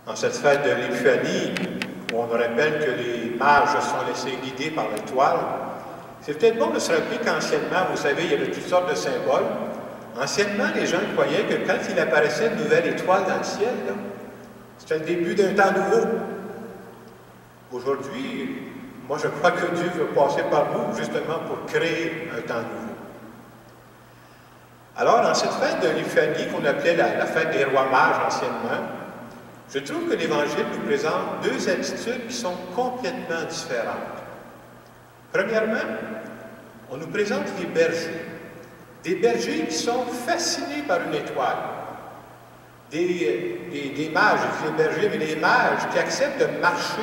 En cette fête de l'Épiphanie, où on nous rappelle que les mages se sont laissés guider par l'étoile, c'est peut-être bon de se rappeler qu'anciennement, vous savez, il y avait toutes sortes de symboles. Anciennement, les gens croyaient que quand il apparaissait une nouvelle étoile dans le ciel, c'était le début d'un temps nouveau. Aujourd'hui, moi je crois que Dieu veut passer par nous justement pour créer un temps nouveau. Alors, dans cette fête de l'Épiphanie, qu'on appelait la fête des rois mages anciennement, je trouve que l'Évangile nous présente deux attitudes qui sont complètement différentes. Premièrement, on nous présente les bergers. Des bergers qui sont fascinés par une étoile. Des mages, je dis les bergers, mais des mages qui acceptent de marcher.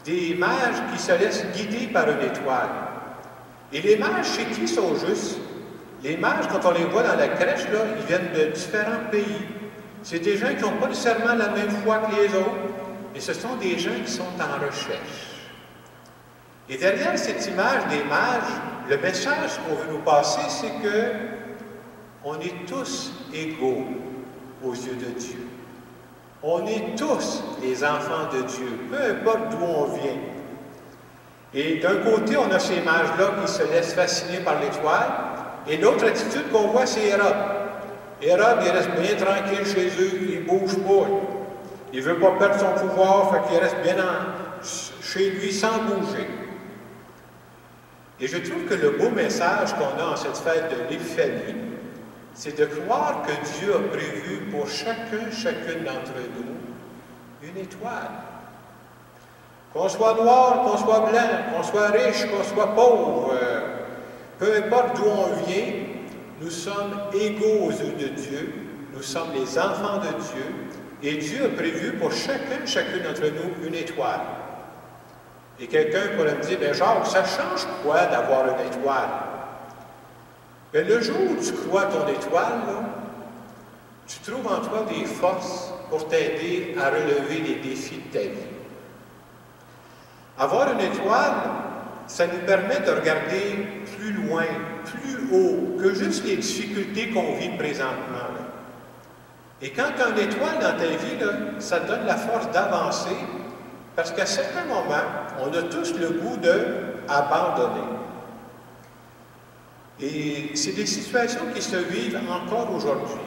Des mages qui se laissent guider par une étoile. Et les mages, chez qui sont justes? Les mages, quand on les voit dans la crèche, là, ils viennent de différents pays. C'est des gens qui n'ont pas nécessairement la même foi que les autres, mais ce sont des gens qui sont en recherche. Et derrière cette image des mages, le message qu'on veut nous passer, c'est que on est tous égaux aux yeux de Dieu. On est tous les enfants de Dieu, peu importe d'où on vient. Et d'un côté, on a ces mages-là qui se laissent fasciner par l'étoile, et l'autre attitude qu'on voit, c'est Hérode. Hérode, il reste bien tranquille chez eux, il ne bouge pas. Il ne veut pas perdre son pouvoir, fait qu'il reste bien chez lui sans bouger. Et je trouve que le beau message qu'on a en cette fête de l'Épiphanie, c'est de croire que Dieu a prévu pour chacune d'entre nous, une étoile. Qu'on soit noir, qu'on soit blanc, qu'on soit riche, qu'on soit pauvre, peu importe d'où on vient, nous sommes égaux aux yeux de Dieu, nous sommes les enfants de Dieu, et Dieu a prévu pour chacune d'entre nous, une étoile. Et quelqu'un pourrait me dire, bien Jacques, ça change quoi d'avoir une étoile? Bien, le jour où tu crois ton étoile, là, tu trouves en toi des forces pour t'aider à relever les défis de ta vie. Avoir une étoile, ça nous permet de regarder plus loin, plus haut, que juste les difficultés qu'on vit présentement. Là. Et quand tu as une étoile dans ta vie, là, ça te donne la force d'avancer, parce qu'à certains moments, on a tous le goût d'abandonner. Et c'est des situations qui se vivent encore aujourd'hui.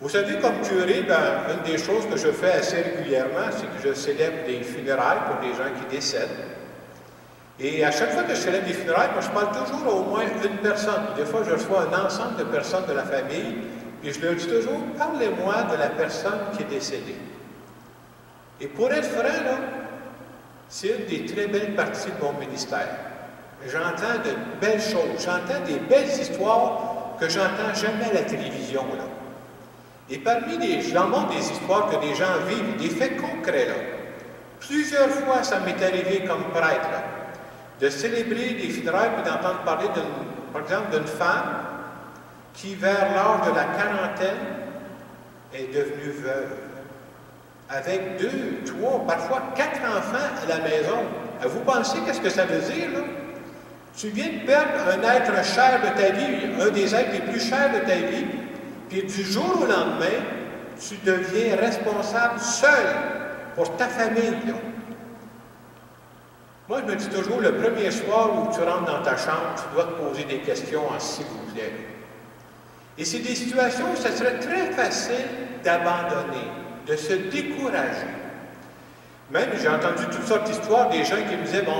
Vous savez, comme curé, ben, une des choses que je fais assez régulièrement, c'est que je célèbre des funérailles pour des gens qui décèdent. Et à chaque fois que je célèbre des funérailles, moi, je parle toujours au moins une personne. Des fois, je reçois un ensemble de personnes de la famille, et je leur dis toujours, parlez-moi de la personne qui est décédée. Et pour être franc, là, c'est une des très belles parties de mon ministère. J'entends de belles choses, j'entends des belles histoires que j'entends jamais à la télévision, là. Et parmi j'en montre des histoires que des gens vivent, des faits concrets, là. Plusieurs fois, ça m'est arrivé comme prêtre, là, de célébrer des funérailles et d'entendre parler, par exemple, d'une femme qui, vers l'âge de la quarantaine, est devenue veuve. Avec 2, 3, parfois 4 enfants à la maison. Vous pensez qu'est-ce que ça veut dire, là? Tu viens de perdre un être cher de ta vie, un des êtres les plus chers de ta vie, puis du jour au lendemain, tu deviens responsable seul pour ta famille, là. Moi, je me dis toujours, le premier soir où tu rentres dans ta chambre, tu dois te poser des questions en s'il vous plaît. Et c'est des situations où ça serait très facile d'abandonner, de se décourager. Même, j'ai entendu toutes sortes d'histoires, des gens qui me disaient, bon,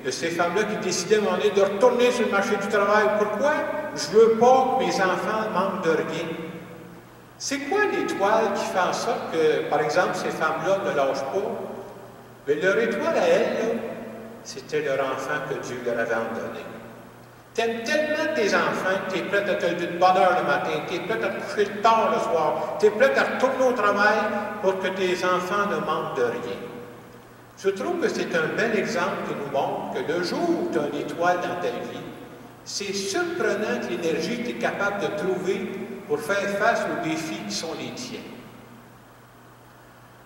de ces femmes-là qui décidaient à un moment donné de retourner sur le marché du travail. Pourquoi? Je ne veux pas que mes enfants manquent de rien. C'est quoi l'étoile qui fait en sorte que, par exemple, ces femmes-là ne lâchent pas? Mais leur étoile à elles, c'était leur enfant que Dieu leur avait donné. Tu aimes tellement tes enfants que tu es prête à te lever de bonne heure le matin, tu es prête à te coucher tard le soir, tu es prête à retourner au travail pour que tes enfants ne manquent de rien. Je trouve que c'est un bel exemple qui nous montre que le jour où tu as une étoile dans ta vie, c'est surprenant l'énergie que tu es capable de trouver pour faire face aux défis qui sont les tiens.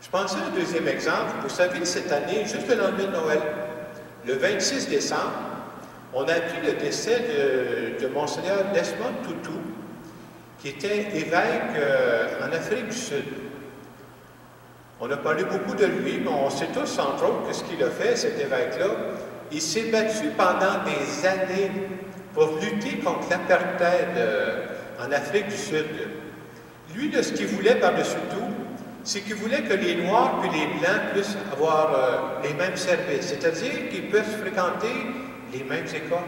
Je pensais à un deuxième exemple. Vous savez, cette année, juste le lendemain de Noël, le 26 décembre, on a appris le décès de Monseigneur Desmond Tutu, qui était évêque en Afrique du Sud. On a parlé beaucoup de lui, mais on sait tous, entre autres, que ce qu'il a fait, cet évêque-là, il s'est battu pendant des années pour lutter contre l'apartheid en Afrique du Sud. Lui, de ce qu'il voulait par-dessus tout, c'est qu'il voulait que les Noirs puis les Blancs puissent avoir les mêmes services, c'est-à-dire qu'ils puissent fréquenter les mêmes écoles,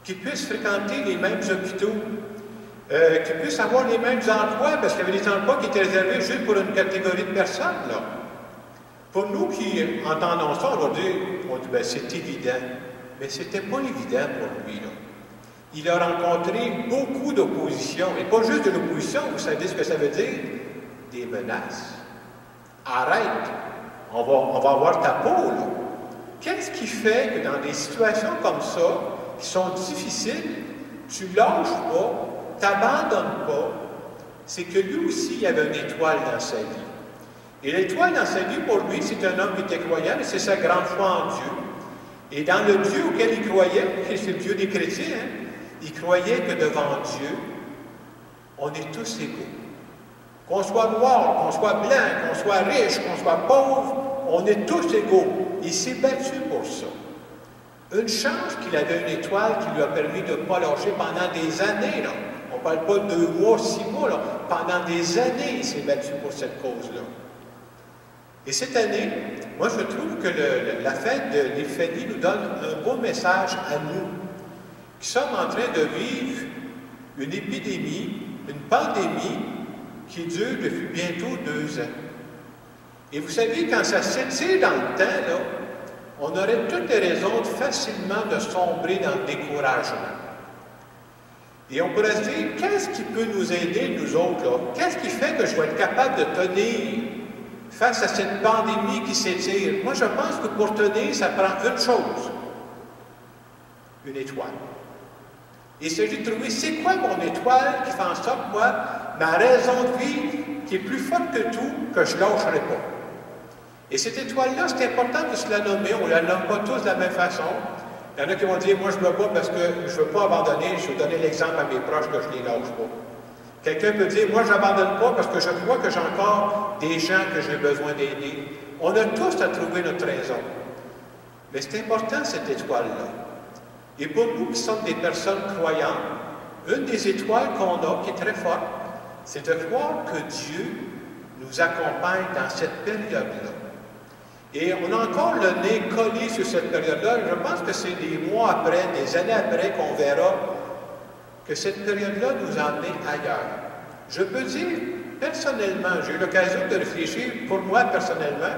qu'ils puissent fréquenter les mêmes hôpitaux, qu'ils puissent avoir les mêmes emplois, parce qu'il y avait des emplois qui étaient réservés juste pour une catégorie de personnes, là. Pour nous qui entendons ça, on dit ben, c'est évident. Mais ce n'était pas évident pour lui, là. Il a rencontré beaucoup d'opposition, et pas juste de l'opposition, vous savez ce que ça veut dire? Des menaces. Arrête, on va avoir ta peau, là. Qu'est-ce qui fait que dans des situations comme ça, qui sont difficiles, tu lâches pas, t'abandonnes pas? C'est que lui aussi, il avait une étoile dans sa vie. Et l'étoile dans sa vie, pour lui, c'est un homme qui était croyant, et c'est sa grande foi en Dieu. Et dans le Dieu auquel il croyait, c'est le Dieu des chrétiens, hein, il croyait que devant Dieu, on est tous égaux. Qu'on soit noir, qu'on soit blanc, qu'on soit riche, qu'on soit pauvre, on est tous égaux. Il s'est battu pour ça. Une chance qu'il avait une étoile qui lui a permis de ne pas lâcher pendant des années, là. On ne parle pas de 2 mois, 6 mois, là. Pendant des années, il s'est battu pour cette cause-là. Et cette année, moi, je trouve que la fête de l'Épiphanie nous donne un beau message à nous, qui sommes en train de vivre une épidémie, une pandémie qui dure depuis bientôt 2 ans. Et vous savez, quand ça s'étire dans le temps, là, on aurait toutes les raisons facilement de sombrer dans le découragement. Et on pourrait se dire, qu'est-ce qui peut nous aider, nous autres, là? Qu'est-ce qui fait que je vais être capable de tenir face à cette pandémie qui s'étire? Moi, je pense que pour tenir, ça prend une chose, une étoile. Il s'agit de trouver, c'est quoi mon étoile qui fait en sorte, moi, ma raison de vivre, qui est plus forte que tout, que je ne lâcherai pas. Et cette étoile-là, c'est important de se la nommer, on ne la nomme pas tous de la même façon. Il y en a qui vont dire, moi, je ne veux pas parce que je ne veux pas abandonner, je veux donner l'exemple à mes proches que je ne les lâche pas. Quelqu'un peut dire, moi, je n'abandonne pas parce que je crois que j'ai encore des gens que j'ai besoin d'aider. On a tous à trouver notre raison. Mais c'est important, cette étoile-là. Et pour nous qui sommes des personnes croyantes, une des étoiles qu'on a, qui est très forte, c'est de croire que Dieu nous accompagne dans cette période-là. Et on a encore le nez collé sur cette période-là. Je pense que c'est des mois après, des années après, qu'on verra que cette période-là nous a emmenés ailleurs. Je peux dire, personnellement, j'ai eu l'occasion de réfléchir, pour moi, personnellement,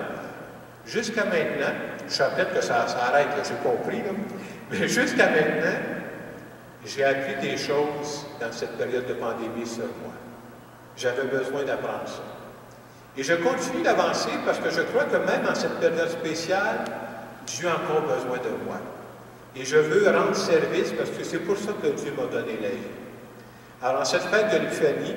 jusqu'à maintenant, je sais peut-être que ça arrête, j'ai compris, là, mais jusqu'à maintenant, j'ai appris des choses dans cette période de pandémie sur moi. J'avais besoin d'apprendre ça. Et je continue d'avancer parce que je crois que même en cette période spéciale, Dieu a encore besoin de moi. Et je veux rendre service parce que c'est pour ça que Dieu m'a donné la vie. Alors, en cette fête de l'Épiphanie,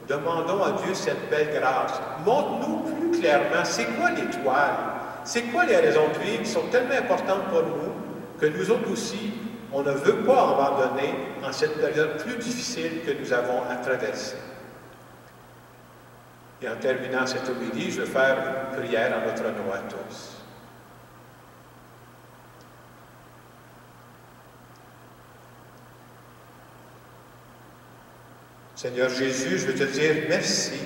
demandons à Dieu cette belle grâce. Montre-nous plus clairement, c'est quoi l'étoile? C'est quoi les raisons de vivre qui sont tellement importantes pour nous que nous autres aussi, on ne veut pas abandonner en cette période plus difficile que nous avons à traverser. Et en terminant cette homélie, je vais faire une prière en notre nom à tous. Seigneur Jésus, je veux te dire merci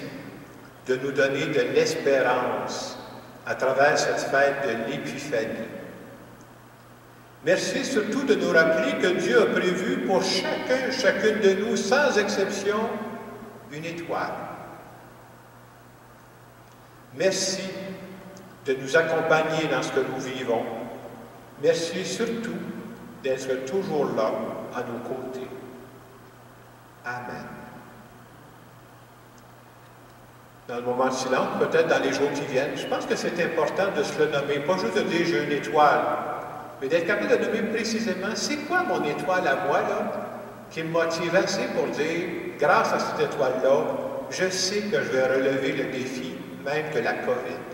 de nous donner de l'espérance à travers cette fête de l'Épiphanie. Merci surtout de nous rappeler que Dieu a prévu pour chacune de nous, sans exception, une étoile. Merci de nous accompagner dans ce que nous vivons. Merci surtout d'être toujours là, à nos côtés. Amen. Dans le moment de silence, peut-être dans les jours qui viennent, je pense que c'est important de se le nommer, pas juste de dire j'ai une étoile, mais d'être capable de nommer précisément c'est quoi mon étoile à moi, là, qui me motive assez pour dire, grâce à cette étoile-là, je sais que je vais relever le défi même de la COVID.